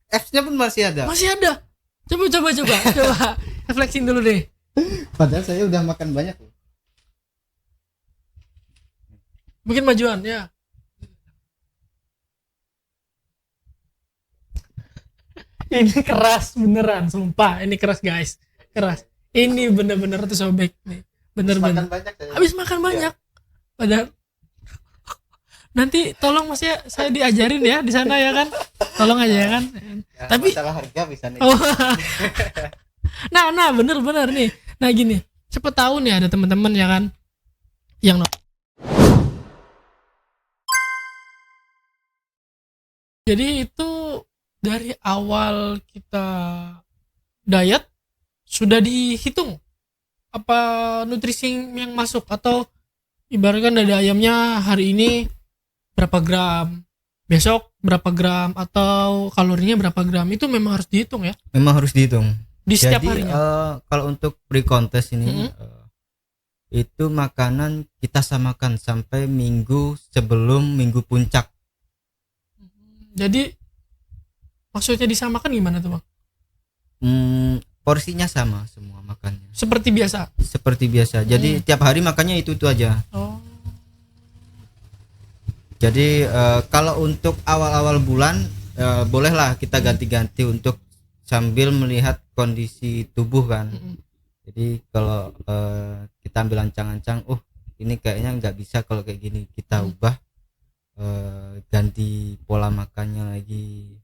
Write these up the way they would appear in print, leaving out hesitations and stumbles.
Apps-nya pun masih ada. Masih ada. Coba. Coba refleksing dulu deh. Padahal saya udah makan banyak loh. Bikin majuan ya. Ini keras beneran, sumpah. Ini keras guys, keras. Ini bener-bener tuh sobek nih, bener-bener. Habis makan banyak. Padahal nanti tolong Mas ya, saya diajarin ya di sana ya kan. Tolong aja ya kan. Ya, Tapi masalah harga bisa nih. oh. Nah bener-bener nih. Nah gini, cepet tahu nih ada teman-teman ya kan yang jadi itu dari awal kita diet sudah dihitung apa nutrisi yang masuk, atau ibaratkan ada ayamnya hari ini berapa gram, besok berapa gram, atau kalorinya berapa gram, itu memang harus dihitung ya? Memang harus dihitung Di setiap jadi harinya. kalau untuk pre-contest ini itu makanan kita samakan sampai minggu sebelum minggu puncak. Jadi maksudnya disamakan gimana tuh Bang? Porsinya sama semua makannya Seperti biasa. seperti biasa. Jadi tiap hari makannya itu aja. Oh. Jadi kalau untuk awal-awal bulan bolehlah kita ganti-ganti untuk sambil melihat kondisi tubuh kan. Jadi kalau kita ambil ancang-ancang, ini kayaknya nggak bisa kalau kayak gini, kita ubah ganti pola makannya lagi.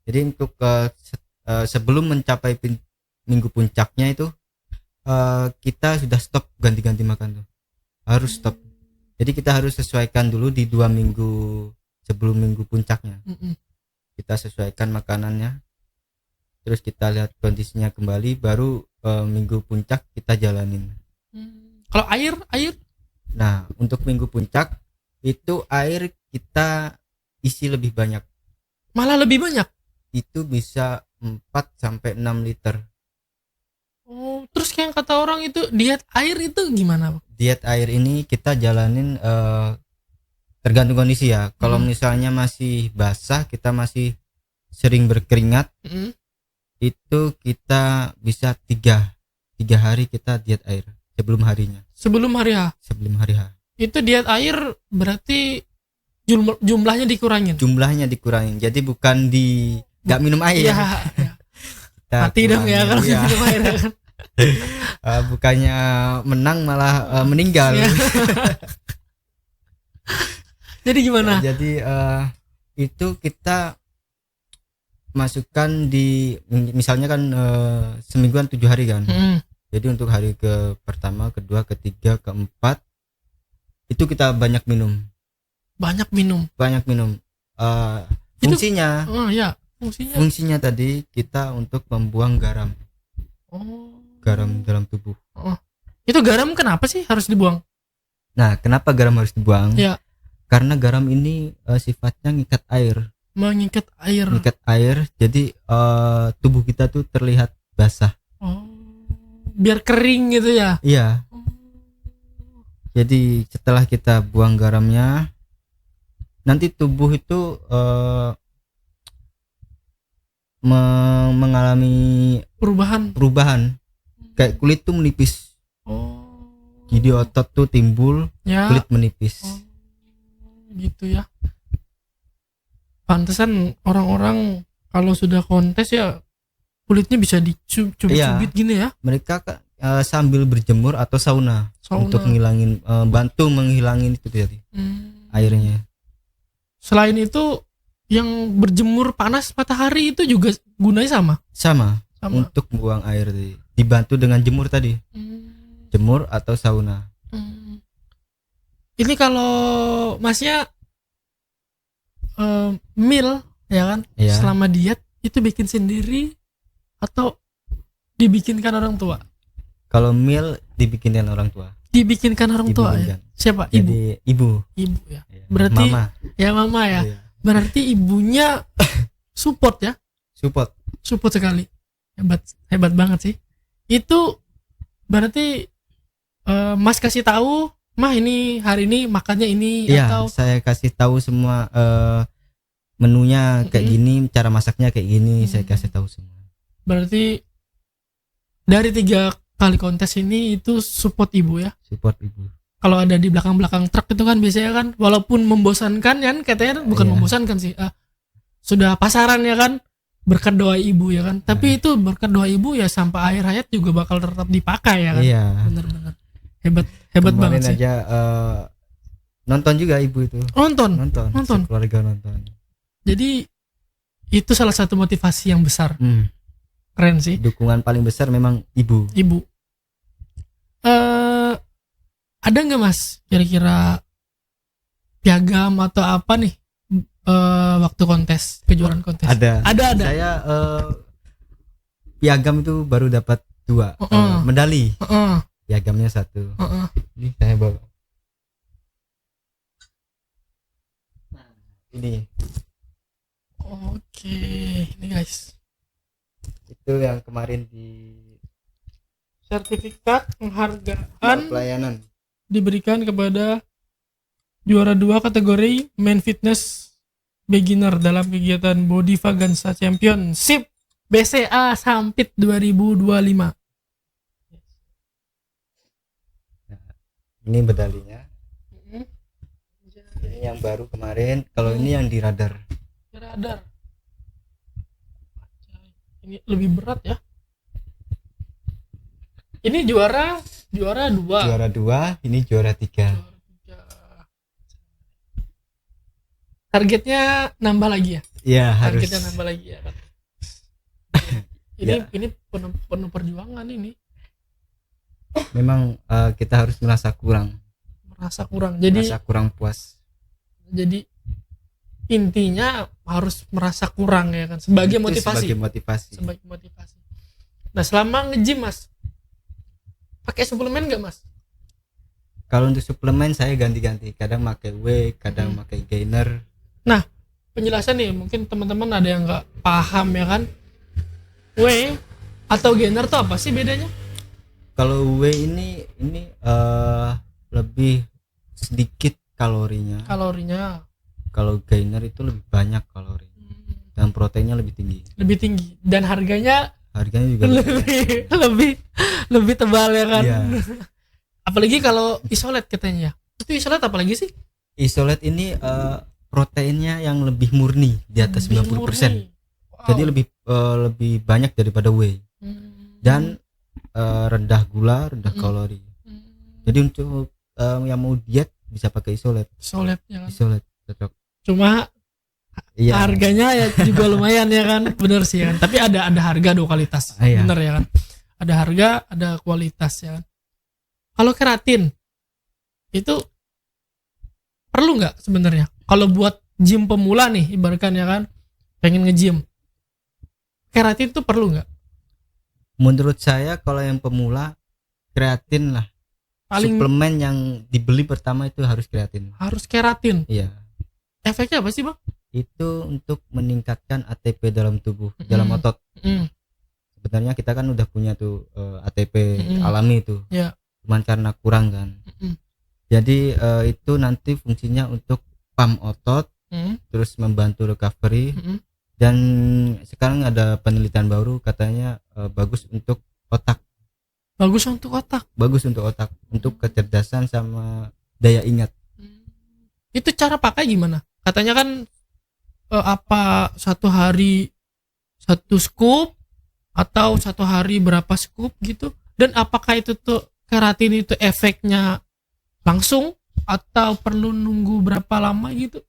Jadi untuk sebelum mencapai minggu puncaknya itu kita sudah stop ganti-ganti makan tuh, harus stop. Jadi kita harus sesuaikan dulu di 2 minggu sebelum minggu puncaknya. Kita sesuaikan makanannya, terus kita lihat kondisinya kembali, baru minggu puncak kita jalanin. Kalau air? Nah untuk minggu puncak itu air kita isi lebih banyak. Malah lebih banyak? Itu bisa 4-6 liter. Oh, terus kayak kata orang itu diet air itu gimana Bang? Diet air ini kita jalanin tergantung kondisi ya. Kalau misalnya masih basah, kita masih sering berkeringat, itu kita bisa 3 hari kita diet air sebelum harinya. Sebelum hari H? Sebelum hari H. Itu diet air berarti jumlahnya dikurangin? Jumlahnya dikurangin, jadi bukan nggak minum air. Iya. Mati dong ya kalau ya. minum air kan. Bukannya menang malah meninggal. Ya. Jadi gimana? Jadi itu kita masukkan di misalnya kan semingguan 7 hari kan. Jadi untuk hari ke pertama, kedua, ketiga, keempat itu kita banyak minum. Fungsinya fungsinya tadi kita untuk membuang garam. Garam dalam tubuh. Itu garam kenapa sih harus dibuang? Nah, kenapa garam harus dibuang? Ya. Karena garam ini sifatnya mengikat air. Jadi tubuh kita tuh terlihat basah. Biar kering gitu ya? Iya. Jadi setelah kita buang garamnya, nanti tubuh itu mengalami perubahan. Kayak kulit tuh menipis. Jadi otot tuh timbul, ya. Kulit menipis. Gitu ya. Pantesan orang-orang kalau sudah kontes ya kulitnya bisa dicubit-cubit gini ya. Mereka sambil berjemur atau sauna. Untuk menghilangin bantu menghilangin itu tadi. Airnya. Selain itu yang berjemur panas matahari itu juga gunanya sama. Untuk buang air tadi. Dibantu dengan jemur tadi. Jemur atau sauna. Ini kalau Masnya meal ya kan, selama diet itu bikin sendiri atau dibikinkan orang tua? Kalau meal dibikinkan orang tua. Dibikinkan orang tua ya? Siapa? Jadi ibu ya. Berarti mama ya. Iya. Berarti ibunya support ya? Support sekali. Hebat banget sih. Itu berarti Mas kasih tahu, Mah ini hari ini makannya ini, iya, atau saya kasih tahu semua menunya kayak Mm-mm. gini, cara masaknya kayak gini, saya kasih tahu semua. Berarti dari 3 kali kontes ini itu support ibu ya. Support ibu. Kalau ada di belakang truk itu kan biasanya kan walaupun membosankan kan katanya bukan Iya. membosankan sih. Sudah pasaran ya kan berkat doa ibu ya kan. Tapi itu berkat doa ibu ya sampai akhir hayat juga bakal tetap dipakai ya kan. Iya. Benar-benar. Hebat Kemarin banget sih. aja nonton juga ibu itu. Nonton. Nonton. Keluarga nonton. Jadi itu salah satu motivasi yang besar. Keren sih. Dukungan paling besar memang ibu. Ibu. Ada nggak mas kira-kira piagam atau apa nih waktu kontes kejuaraan kontes? Ada. Ada. Saya piagam itu baru dapat 2 medali. Piagamnya 1. Ini saya bawa. Nah, ini. Oke, ini guys. Itu yang kemarin di Sertifikat penghargaan pelayanan. diberikan kepada juara 2 kategori main fitness beginner dalam kegiatan Body Vaganza Championship BCA Sampit 2025. Ini medalinya. Ini yang baru kemarin. Kalau ini yang di radar. Radar. Ini lebih berat ya. Ini juara 2. Juara 2, ini juara 3. Targetnya nambah lagi ya? Iya, harus. Targetnya nambah lagi ya kan. Ini penuh perjuangan ini. Memang kita harus merasa kurang. Jadi merasa kurang puas. Jadi intinya harus merasa kurang ya kan sebagai Itu motivasi. Sebagai motivasi. Nah, selama nge-gym Mas, pakai suplemen nggak Mas? Kalau untuk suplemen saya ganti-ganti, kadang pakai whey, kadang pakai gainer. Nah, penjelasan nih, mungkin teman-teman ada yang nggak paham ya kan. Whey atau gainer tuh apa sih bedanya? Kalau whey ini lebih sedikit kalorinya. Kalau gainer itu lebih banyak kalori dan proteinnya lebih tinggi dan harganya juga lebih tebal ya kan. Iya. Apalagi kalau isolate katanya. Itu isolate apalagi sih? Isolate ini proteinnya yang lebih murni di atas 90%. Wow. Jadi lebih banyak daripada whey. Dan rendah gula, rendah kalori. Jadi untuk yang mau diet bisa pakai isolate ya kan? Isolate cocok. Cuma harganya ya juga lumayan ya kan. Bener sih ya kan. Tapi ada harga dua kualitas. Bener ya kan. Ada harga, ada kualitas ya kan. Kalau keratin itu perlu nggak sebenarnya? Kalau buat gym pemula nih, ibaratkan ya kan, pengen nge-gym, keratin tuh perlu nggak? Menurut saya kalau yang pemula kreatin lah. Suplemen yang dibeli pertama itu harus kreatin. Harus keratin. Iya. Efeknya apa sih bang? Itu untuk meningkatkan ATP dalam tubuh, dalam otot. Sebenarnya kita kan udah punya tuh ATP alami tuh. Yeah. Cuman karena kurang kan. Jadi itu nanti fungsinya untuk pump otot, terus membantu recovery. Dan sekarang ada penelitian baru katanya bagus untuk otak. Bagus untuk otak, untuk kecerdasan sama daya ingat. Itu cara pakai gimana? Katanya kan apa satu hari 1 scoop atau satu hari berapa scoop gitu? Dan apakah itu tuh keratin itu efeknya langsung atau perlu nunggu berapa lama gitu?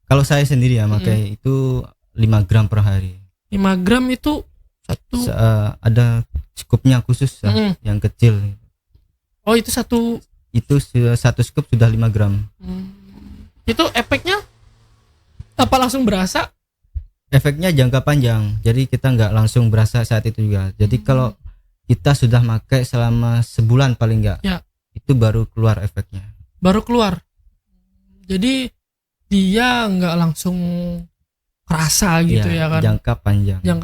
Kalau saya sendiri ya pakai itu 5 gram per hari. 5 gram itu satu ada scoopnya khusus yang kecil. Oh itu satu scoop sudah 5 gram. Itu efeknya apa langsung berasa? Efeknya jangka panjang, jadi kita nggak langsung berasa saat itu juga. Jadi kalau kita sudah pakai selama sebulan paling nggak, itu baru keluar efeknya. Jadi dia nggak langsung kerasa gitu ya kan? Jangka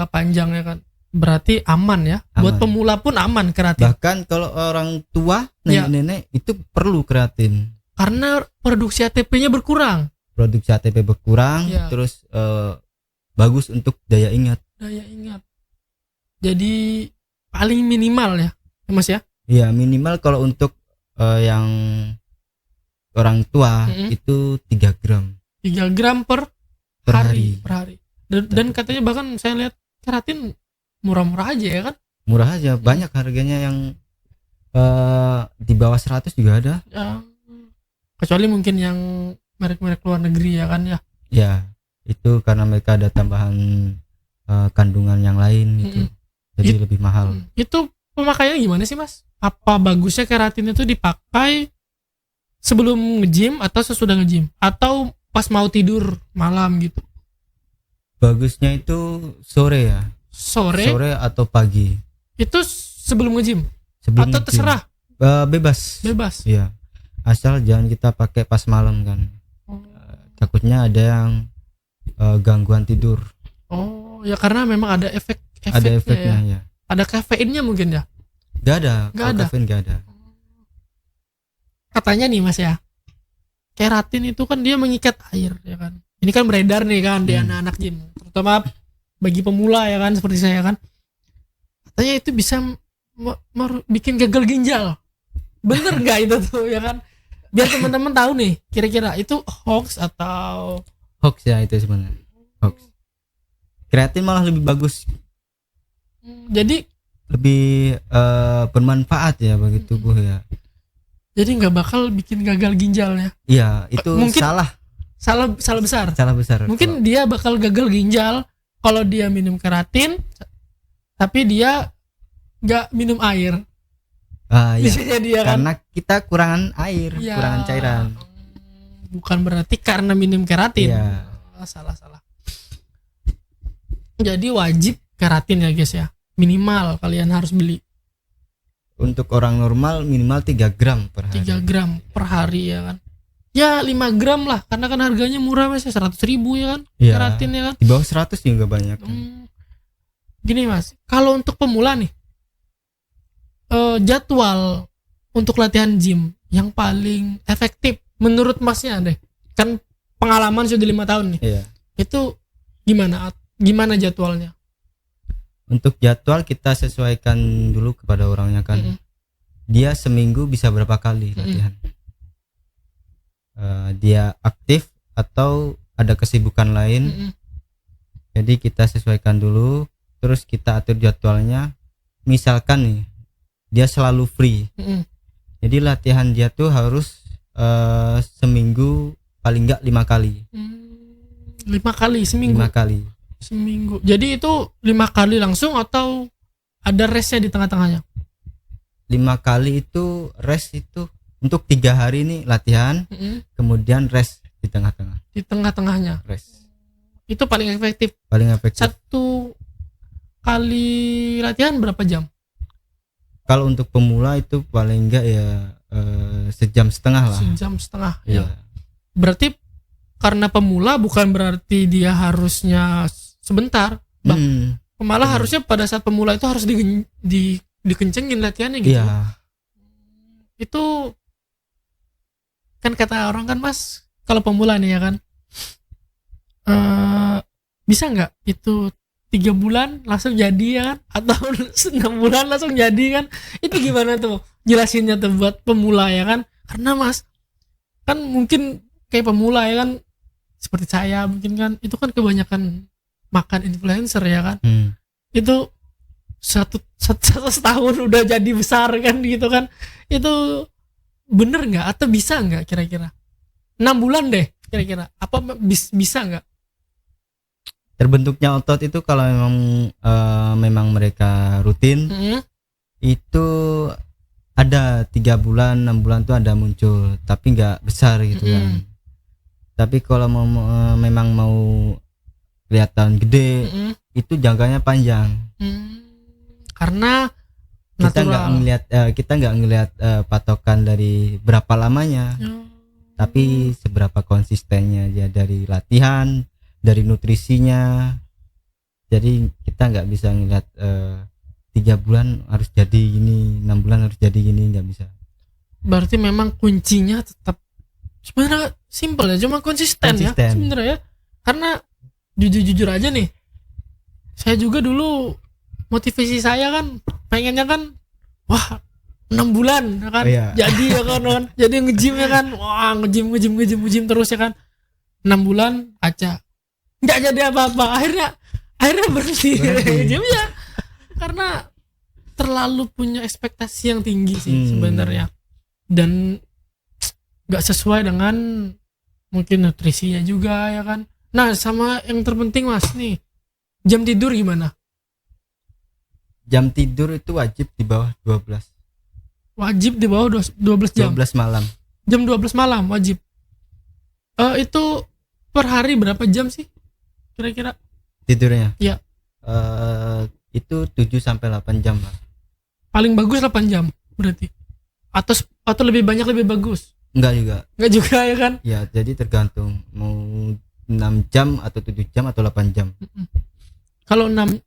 panjang ya kan. Berarti aman ya. Buat pemula pun aman keratin. Bahkan kalau orang tua, nenek-nenek itu perlu keratin. Karena produksi ATP-nya berkurang. produksi ATP berkurang, Iya. terus bagus untuk daya ingat. Daya ingat. Jadi paling minimal ya, Mas ya. Iya, minimal kalau untuk yang orang tua itu 3 gram 3 gram per per hari. hari. Per hari. Dan katanya bahkan saya lihat keratin murah-murah aja ya kan? Murah aja, banyak harganya yang di bawah 100 juga ada. Ya, kecuali mungkin yang merek-merek luar negeri ya kan ya. Ya, itu karena mereka ada tambahan kandungan yang lain gitu. Jadi lebih mahal. Itu pemakaiannya gimana sih Mas? Apa bagusnya keratin itu dipakai sebelum nge-gym atau sesudah nge-gym? Atau pas mau tidur malam gitu? Bagusnya itu sore ya. Sore atau pagi. Itu sebelum nge-gym? Sebelum Atau nge-gym. terserah? Bebas. Bebas. Iya. Asal jangan kita pakai pas malam kan. Takutnya ada yang gangguan tidur. Oh, ya karena memang ada Ada efeknya ya. Ada kafeinnya mungkin ya? Gak ada. Gak Kalau ada. kafein gak ada. Katanya nih Mas ya, keratin itu kan dia mengikat air ya kan. Ini kan beredar nih kan di anak-anak gym, terutama bagi pemula ya kan seperti saya kan. Katanya itu bisa bikin gagal ginjal. Bener nggak itu tuh ya kan? Biar teman-teman tahu nih, kira-kira itu hoax atau Hoax ya itu sebenarnya. Hoax. Kreatin malah lebih bagus, jadi lebih bermanfaat ya bagi tubuh ya. nggak bakal bikin gagal ginjal ya? Iya, itu Mungkin salah besar. Salah besar. Mungkin dia bakal gagal ginjal kalau dia minum keratin, tapi dia nggak minum air. Iya. Bisa jadi ya kan? Karena kita kurangan air, Ya, kurangan cairan. bukan berarti karena minum keratin. Iya. Salah. Jadi wajib keratin ya guys ya. Minimal kalian harus beli Untuk orang normal minimal 3 gram per hari. 3 gram per hari ya kan. Ya 5 gram lah, karena kan harganya murah Mas, 100.000 ya kan. Iya. Keratin ya kan. Di bawah 100 juga banyak. Gini Mas, kalau untuk pemula nih, jadwal untuk latihan gym yang paling efektif menurut Masnya deh, kan pengalaman sudah 5 tahun nih. Iya. Itu gimana jadwalnya? Untuk jadwal kita sesuaikan dulu kepada orangnya kan. Dia seminggu bisa berapa kali latihan. Dia aktif atau ada kesibukan lain. Jadi kita sesuaikan dulu, terus kita atur jadwalnya. Misalkan nih dia selalu free. Jadi latihan dia tuh harus seminggu paling enggak 5 kali. 5 kali seminggu. 5 kali. Seminggu. Jadi itu 5 kali langsung atau ada restnya di tengah-tengahnya? 5 kali itu rest itu untuk 3 hari ini latihan, kemudian rest di tengah-tengah. Di tengah-tengahnya. Rest. Itu paling efektif. Paling efektif. 1 kali latihan berapa jam? Kalau untuk pemula itu paling enggak ya 1,5 jam lah. 1,5 jam Iya. ya. Berarti karena pemula bukan berarti dia harusnya sebentar. Malah harusnya pada saat pemula itu harus dikencengin latihannya gitu. Iya. Itu kan kata orang kan Mas, kalau pemula nih ya kan, bisa nggak itu 3 bulan langsung jadi ya kan, atau 6 bulan langsung jadi kan? Itu gimana tuh jelasinnya tuh buat pemula ya kan? Karena Mas kan mungkin kayak pemula ya kan, seperti saya mungkin kan, itu kan kebanyakan makan influencer ya kan. Itu satu setahun udah jadi besar kan gitu kan. Itu bener nggak atau bisa nggak kira-kira 6 bulan deh kira-kira, apa bisa nggak? Terbentuknya otot itu kalau memang mereka rutin, itu ada 3 bulan 6 bulan tuh ada muncul, tapi nggak besar gitu kan. Tapi kalau memang mau kelihatan gede, itu jangkanya panjang. Karena kita nggak ngelihat patokan dari berapa lamanya, tapi seberapa konsistennya dia dari latihan, dari nutrisinya. Jadi kita nggak bisa ngelihat 3 bulan harus jadi gini, 6 bulan harus jadi gini, nggak bisa. Berarti memang kuncinya tetap Sebenarnya simple ya, cuma konsisten ya Konsisten. sebenarnya ya. Karena jujur aja nih, saya juga dulu motivasi saya kan pengennya kan, wah 6 bulan ya kan, Oh, iya. jadi ya kan, jadi nge-gym ya kan, wah nge-gym terus ya kan, 6 bulan aja nggak jadi apa-apa, akhirnya berhenti nge-gym ya, karena terlalu punya ekspektasi yang tinggi sih sebenarnya, dan nggak sesuai dengan mungkin nutrisinya juga ya kan. Nah sama yang terpenting Mas nih, jam tidur gimana? Jam tidur itu wajib di bawah 12 Wajib di bawah 12 jam. 12 malam. Jam 12 malam wajib. Itu per hari berapa jam sih kira-kira Tidurnya. Iya. Itu 7 sampai 8 jam lah. paling bagus 8 jam berarti, atau lebih banyak lebih bagus? Enggak juga. Enggak juga ya kan. Ya, jadi tergantung mau 6 jam atau 7 jam atau 8 jam. Kalau 6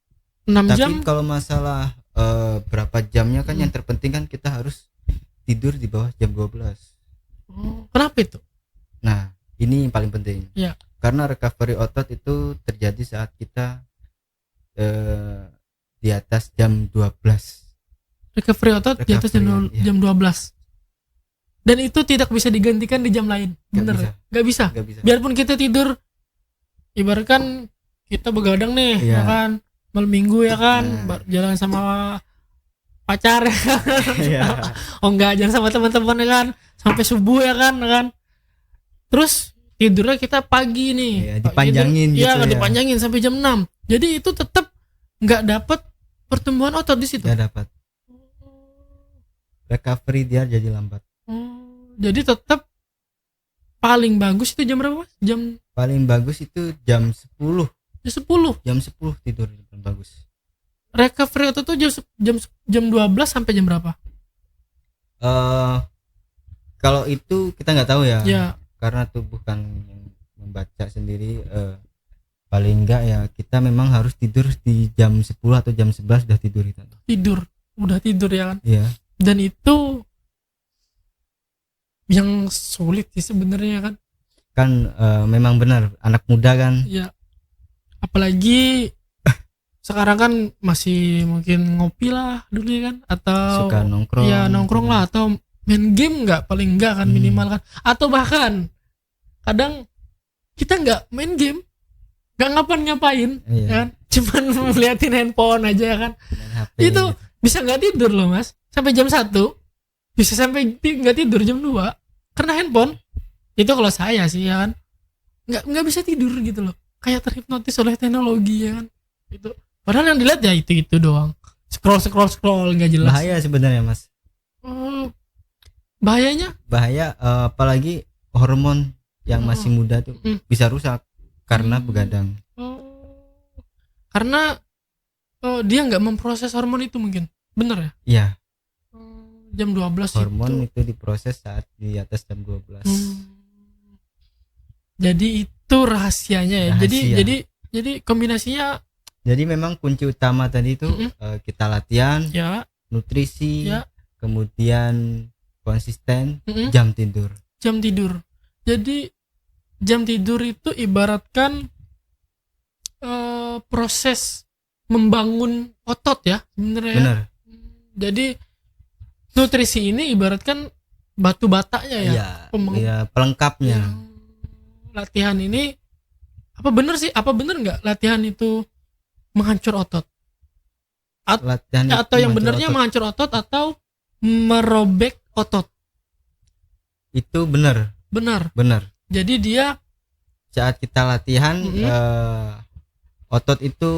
Tapi jam kalau masalah berapa jamnya kan yang terpenting kan kita harus tidur di bawah jam 12. Kenapa itu? Nah, ini yang paling penting. Ya. Karena recovery otot itu terjadi saat kita di atas jam 12. Recovery otot di atas Recovery, iya. jam 12. Dan itu tidak bisa digantikan di jam lain. Bener ya? Gak bisa. Nggak bisa. Biarpun kita tidur, ibaratkan kita begadang nih, Iya. ya kan, malam minggu ya kan, Nah. jalan sama pacar ya kan. Iya. Oh enggak, jangan sama teman-teman ya kan, sampai subuh ya kan, Terus tidurnya kita pagi nih. Iya, dipanjangin Iya, gitu ya. dipanjangin sampai jam 6. Jadi itu tetap nggak dapat pertumbuhan otot di situ. Nggak dapat. Recovery dia jadi lambat. Jadi tetap paling bagus itu jam berapa Mas? Jam Paling bagus itu jam 10. 10. Jam 10 tidur paling bagus. Recovery otot tuh jam 12 sampai jam berapa? Kalau itu kita nggak tahu ya. Ya, Karena tubuh kan yang membaca sendiri, paling enggak ya kita memang harus tidur di jam 10 atau jam 11 sudah tidur itu. udah tidur ya kan. Iya. Dan itu yang sulit sih sebenarnya kan. Kan memang benar anak muda kan. Ya. Apalagi sekarang kan masih mungkin ngopi lah dulu ya kan, atau Suka nongkrong. ya nongkrong lah, atau main game nggak, paling enggak kan minimal kan, atau bahkan kadang kita nggak main game, nggak ngapain Iya. kan, cuman ngeliatin handphone aja ya kan. Main HP Itu gitu. bisa nggak tidur loh Mas, sampai jam 1, bisa sampai nggak tidur jam 2 karena handphone. Itu kalau saya sih ya kan, nggak bisa tidur gitu loh, kayak terhipnotis oleh teknologi ya kan. Itu padahal yang dilihat ya itu doang, scroll nggak jelas. Bahaya sebenarnya Mas. Bahayanya Bahaya, apalagi hormon yang masih muda tuh bisa rusak karena begadang. karena dia nggak memproses hormon itu mungkin, bener ya? Iya, Jam 12 hormon itu. itu diproses saat di atas jam 12. Jadi itu rahasianya ya. Rahasia. Jadi kombinasinya Jadi memang kunci utama tadi itu kita latihan, ya, nutrisi, Ya. kemudian konsisten, Mm-mm. jam tidur. jam tidur. Jadi jam tidur itu ibaratkan proses membangun otot ya sebenarnya. Ya. Benar. Jadi nutrisi ini ibaratkan batu batanya ya. Iya, Pembangun- iya, pelengkapnya. Latihan ini apa bener sih? Apa bener nggak latihan itu menghancur otot? Latihan Atau itu yang menghancur benernya otot. menghancur otot atau merobek otot? Itu benar, Benar. benar. Jadi dia Saat kita latihan, otot itu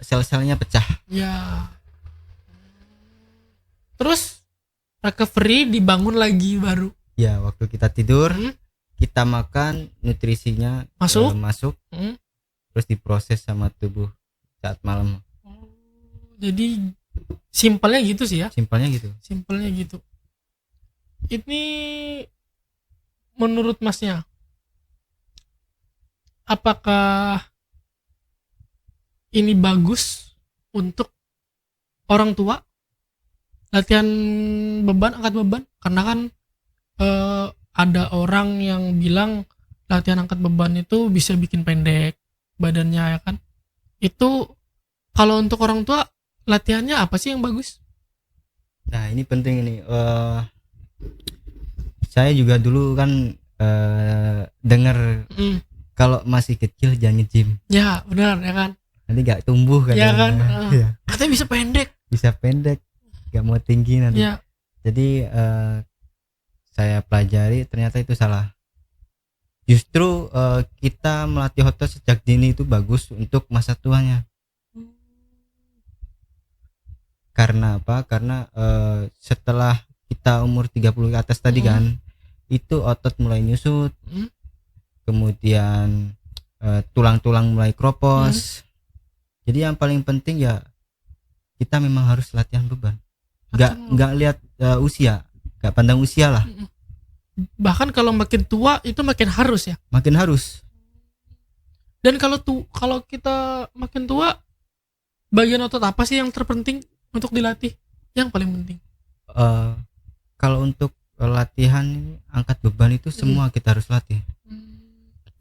sel-selnya pecah. ya. Terus recovery dibangun lagi baru. Ya, waktu kita tidur, Hmm. kita makan, nutrisinya Masuk. masuk, Hmm. terus diproses sama tubuh saat malam. Jadi simpelnya gitu sih ya. Simpelnya gitu. Simpelnya gitu. Ini menurut Masnya, apakah ini bagus untuk orang tua latihan beban, angkat beban? Karena kan ada orang yang bilang latihan angkat beban itu bisa bikin pendek badannya ya kan. Itu kalau untuk orang tua latihannya apa sih yang bagus? Nah ini penting ini. Saya juga dulu kan dengar kalau masih kecil jangan nge-gym. Ya benar ya kan. Nanti gak tumbuh katanya. Ya kan. Ya. Katanya bisa pendek. Bisa pendek, gak mau tinggi nanti. Ya. Jadi saya pelajari ternyata itu salah. Justru kita melatih otot sejak dini itu bagus untuk masa tuanya. Karena apa? Karena setelah kita umur 30 ke atas tadi kan, itu otot mulai nyusut. Kemudian tulang-tulang mulai kropos. Jadi yang paling penting ya kita memang harus latihan beban. Nggak lihat usia, nggak pandang usia lah. Bahkan kalau makin tua itu makin harus ya. Makin harus. Dan kalau kita makin tua, bagian otot apa sih yang terpenting untuk dilatih? Yang paling penting. Kalau untuk latihan angkat beban itu semua kita harus latih.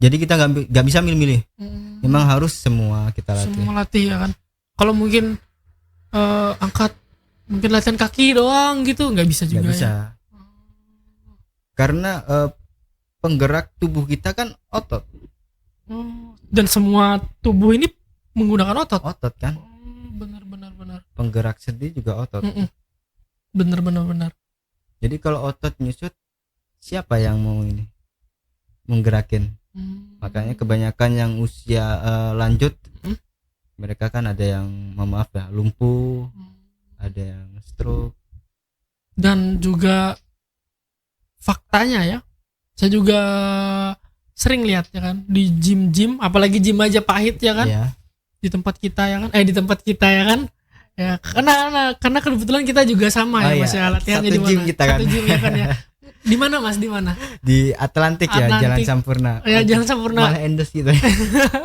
Jadi kita nggak bisa milih-milih. Memang harus semua kita latih. Semua latih ya kan. Kalau mungkin angkat mungkin latihan kaki doang gitu nggak bisa juga. Nggak bisa. Ya? Karena penggerak tubuh kita kan otot. Dan semua tubuh ini menggunakan otot. Otot kan. Benar. Penggerak sendi juga otot. Benar. Jadi kalau otot nyusut, siapa yang mau ini menggerakin? Makanya kebanyakan yang usia lanjut, mereka kan ada yang maaf ya lumpuh, ada yang stroke. Dan juga faktanya ya, saya juga sering lihat ya kan di gym, apalagi gym aja pahit ya kan. Yeah. Di tempat kita ya kan, ya kan. Ya karena kebetulan kita juga sama ya Mas ya, latihannya di mana? Satu gym ya kan ya. Di mana Mas? Di mana? Di Atlantik ya, Jalan Sampurna. Ya, Jalan Sampurna. Malah endos gitu.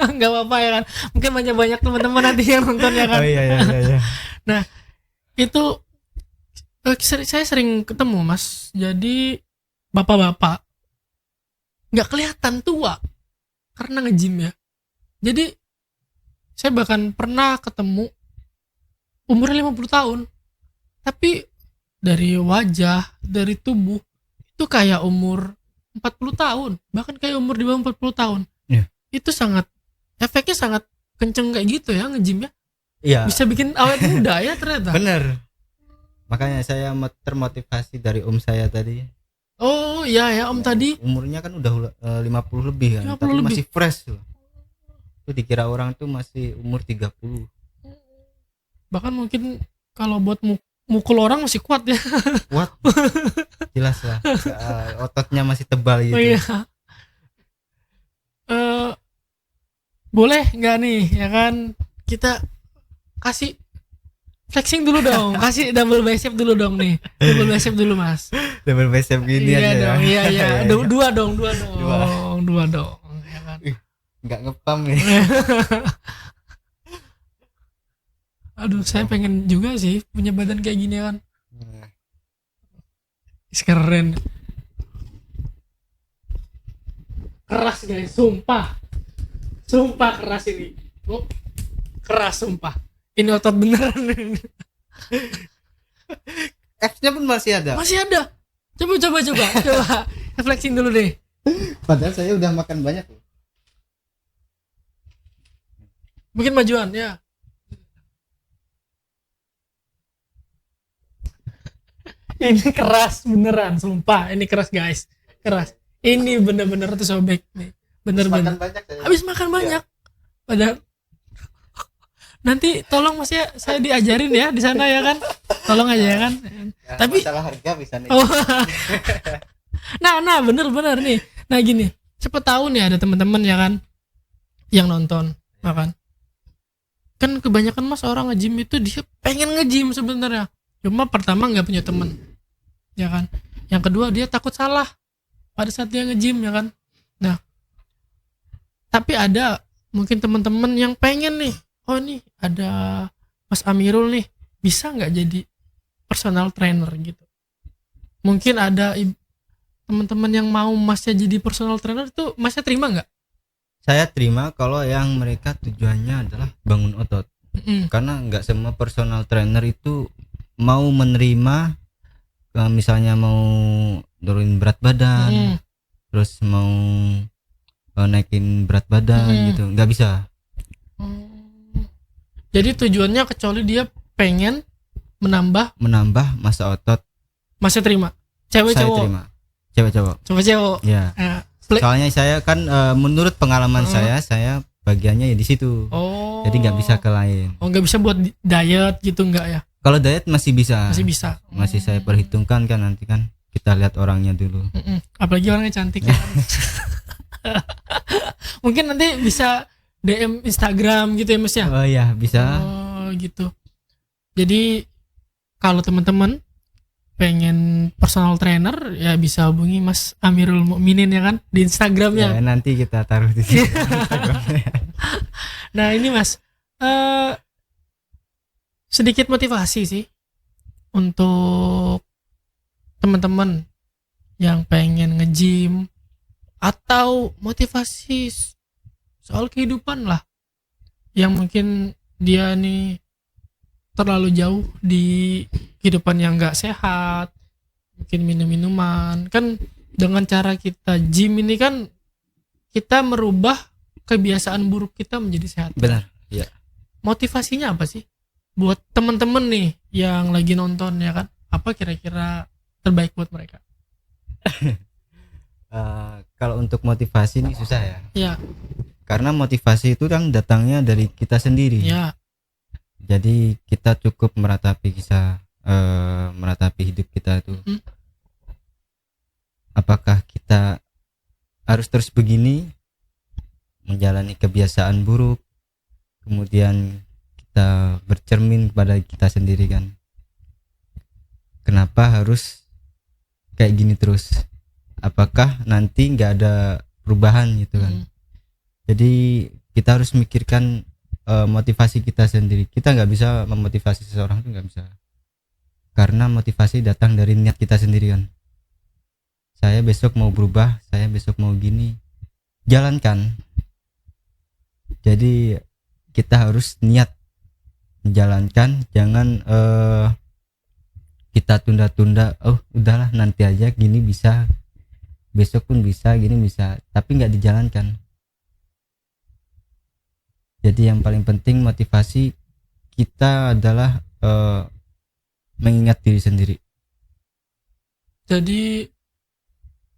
Enggak apa-apa ya kan. Mungkin banyak teman-teman nanti yang nonton ya kan. Oh iya. Nah, itu saya sering ketemu Mas. Jadi bapak-bapak enggak kelihatan tua karena nge-gym ya. Jadi saya bahkan pernah ketemu umurnya 50 tahun. Tapi dari wajah, dari tubuh itu kayak umur 40 tahun, bahkan kayak umur di bawah 40 tahun. Yeah. Itu efeknya sangat kenceng kayak gitu ya nge-gym ya. Iya. Bisa bikin awet muda ya ternyata. Bener. Makanya saya termotivasi dari om saya tadi. Oh iya ya om tadi. Umurnya kan udah 50 lebih kan, 50 tapi lebih. masih fresh loh. Itu dikira orang tuh masih umur 30. Bahkan mungkin kalau buat mukul orang masih kuat ya. Kuat. Jelas lah. Ototnya masih tebal gitu. Oh iya. Boleh nggak nih ya kan kita kasih flexing dulu dong. Kasih double bicep dulu dong nih. Double bicep dulu Mas. Double bicep gini iya aja. Dong, ya. iya. Dua dong. Dua dong. Ya kan? Nggak ngepam nih. Aduh, saya pengen juga sih punya badan kayak gini kan. Keren. Keras guys, sumpah keras ini. Keras sumpah. Ini otot beneran. F-nya pun masih ada. Masih ada. Coba. Flexing dulu deh. Padahal saya udah makan banyak loh. Mungkin majuan ya. Ini keras beneran, sumpah. Ini keras guys, keras. Ini bener-bener tuh sobek nih, bener-bener. Habis makan banyak. Padahal nanti tolong Mas ya, saya diajarin ya di sana ya kan. Tolong aja ya kan. Ya, tapi masalah harga bisa nih. Oh. nah bener-bener nih. Nah gini, siapa tahu nih ada teman-teman ya kan yang nonton, ya kan. Kan kebanyakan Mas orang nge-gym itu dia pengen nge-gym sebenarnya. Cuma pertama nggak punya teman, ya kan. Yang kedua dia takut salah pada saat dia nge-gym ya kan. Nah, tapi ada mungkin teman-teman yang pengen nih, oh nih ada Mas Amirul nih, bisa nggak jadi personal trainer gitu. Mungkin ada teman-teman yang mau masnya jadi personal trainer itu masnya terima nggak? Saya terima kalau yang mereka tujuannya adalah bangun otot. Mm-mm. Karena nggak semua personal trainer itu mau menerima, misalnya mau nurunin berat badan, Mm-mm. terus mau naikin berat badan gitu, nggak bisa. Jadi tujuannya kecuali dia pengen menambah, Masa otot, masnya terima. Cewek saya cowok, terima. Cewek cowok. coba cowok. Ya. Soalnya saya kan menurut pengalaman saya bagiannya ya di situ. Oh. Jadi nggak bisa ke lain. Oh, nggak bisa buat diet gitu nggak ya? Kalau diet masih bisa. Masih bisa. Masih saya perhitungkan kan, nanti kan kita lihat orangnya dulu. Mm-mm. Apalagi orangnya cantik. Kan? Mungkin nanti bisa DM Instagram gitu ya Mas ya? Oh iya bisa. Oh gitu. Jadi kalau teman-teman pengen personal trainer ya bisa hubungi Mas Amirul Mukminin ya kan di Instagramnya. Ya, nanti kita taruh di sini. Nah ini Mas, sedikit motivasi sih untuk teman-teman yang pengen nge-gym atau motivasi soal kehidupan lah, yang mungkin dia nih terlalu jauh di kehidupan yang gak sehat, mungkin minum-minuman kan. Dengan cara kita gym ini kan kita merubah kebiasaan buruk kita menjadi sehat. Benar. Iya. Motivasinya apa sih buat temen-temen nih yang lagi nonton ya kan? Apa kira-kira terbaik buat mereka? Kalau untuk motivasi ini susah ya. Ya. Karena motivasi itu kan datangnya dari kita sendiri. Ya. Jadi kita cukup meratapi hidup kita itu. Apakah kita harus terus begini, menjalani kebiasaan buruk, kemudian kita bercermin kepada kita sendiri kan, kenapa harus kayak gini terus, apakah nanti nggak ada perubahan gitu kan. Jadi kita harus mikirkan motivasi kita sendiri. Kita nggak bisa memotivasi seseorang, itu nggak bisa, karena motivasi datang dari niat kita sendiri kan. Saya besok mau berubah, saya besok mau gini, jalankan. Jadi kita harus niat menjalankan, jangan kita tunda-tunda. Oh udahlah nanti aja, gini bisa, besok pun bisa, gini bisa, tapi nggak dijalankan. Jadi yang paling penting motivasi kita adalah mengingat diri sendiri. Jadi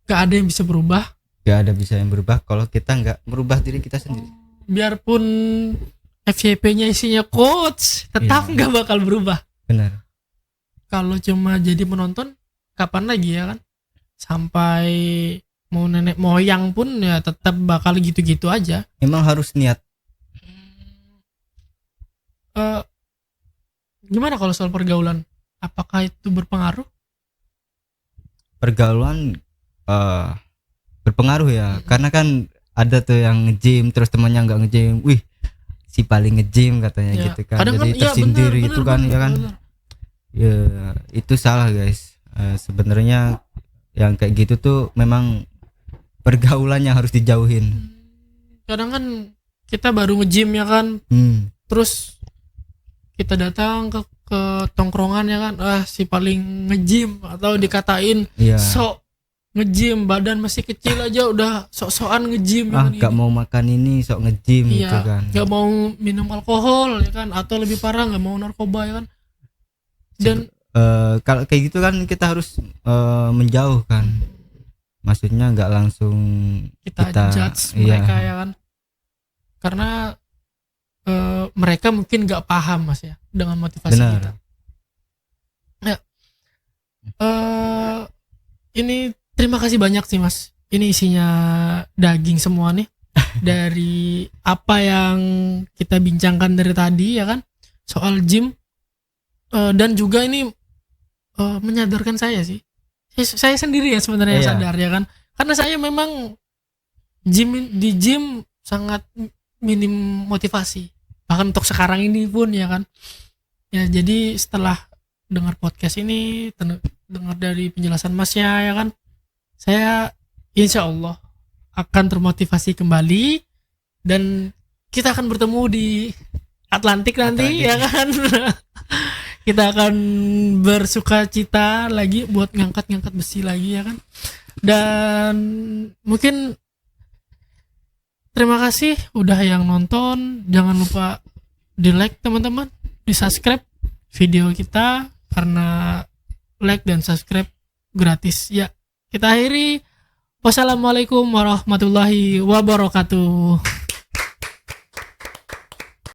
gak ada yang bisa berubah. Gak ada bisa yang berubah kalau kita nggak merubah diri kita sendiri. Biarpun FYP-nya isinya quotes, tetap nggak bakal berubah. Benar. Kalau cuma jadi penonton, kapan lagi ya kan? Sampai mau nenek moyang pun ya tetap bakal gitu-gitu aja. Emang harus niat. Gimana kalau soal pergaulan? Apakah itu berpengaruh? Pergaulan berpengaruh ya, karena kan ada tuh yang nge-gym terus temannya nggak nge-gym, wih si paling nge-gym katanya ya, gitu kan. Jadi kan, tersindir ya, gitu kan, ya kan. Ya itu salah guys. Sebenarnya yang kayak gitu tuh memang pergaulan yang harus dijauhin. Kadang kan kita baru nge-gym ya kan, terus kita datang ke tongkrongan ya kan, si paling nge-gym, atau dikatain sok nge-gym, badan masih kecil aja udah sok-sokan nge-gym. Gak mau makan ini sok nge-gym gitu kan. Gak mau minum alkohol ya kan, atau lebih parah gak mau narkoba ya kan. Dan kalau kayak gitu kan kita harus menjauh kan. Maksudnya gak langsung kita judge mereka ya kan. Karena mereka mungkin gak paham Mas ya dengan motivasi kita. Ya. Ini terima kasih banyak sih Mas. Ini isinya daging semua nih. Dari apa yang kita bincangkan dari tadi ya kan, soal gym. Dan juga ini menyadarkan saya sih. Saya sendiri ya sebenarnya yang sadar ya kan. Karena saya memang di gym sangat minim motivasi. Bahkan untuk sekarang ini pun ya kan. Ya jadi setelah dengar podcast ini, dengar dari penjelasan Masnya ya kan, saya insya Allah akan termotivasi kembali dan kita akan bertemu di Atlantik nanti ya kan. Kita akan bersuka cita lagi buat ngangkat besi lagi ya kan. Dan mungkin terima kasih udah yang nonton. Jangan lupa di like teman-teman, di subscribe video kita karena like dan subscribe gratis ya. Kita akhiri. Wassalamualaikum warahmatullahi wabarakatuh.